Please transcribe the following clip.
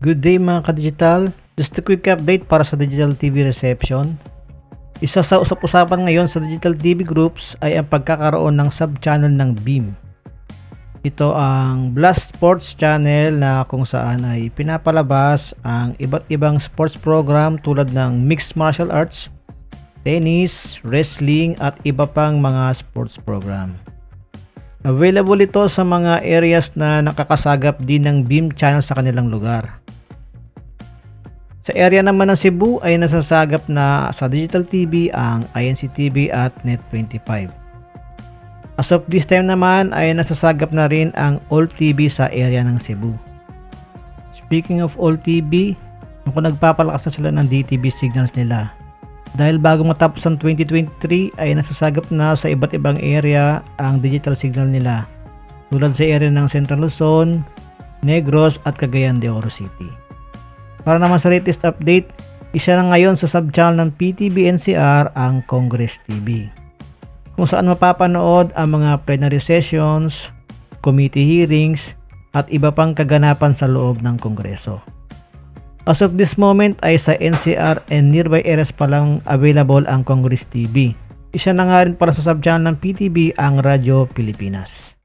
Good day mga ka-digital. Just a quick update para sa Digital TV reception. Isa sa usap-usapan ngayon sa Digital TV groups ay ang pagkakaroon ng sub-channel ng BEAM. Ito ang Blast Sports Channel na kung saan ay pinapalabas ang iba't ibang sports program tulad ng mixed martial arts, tennis, wrestling at iba pang mga sports program. Available ito sa mga areas na nakakasagap din ng BEAM channel sa kanilang lugar. Sa area naman ng Cebu ay nasasagap na sa Digital TV ang INC-TV at Net25. As of this time naman ay nasasagap na rin ang All TV sa area ng Cebu. Speaking of All TV, kung nagpapalakas na sila ng DTV signals nila. Dahil bago matapos ang 2023 ay nasasagap na sa iba't ibang area ang digital signal nila. Tulad sa area ng Central Luzon, Negros at Cagayan de Oro City. Para naman sa latest update, isa na ngayon sa sub-channel ng PTV-NCR ang Congress TV, kung saan mapapanood ang mga plenary sessions, committee hearings, at iba pang kaganapan sa loob ng Kongreso. As of this moment ay sa NCR and nearby areas pa lang available ang Congress TV. Isa na nga rin para sa sub-channel ng PTV ang Radyo Pilipinas.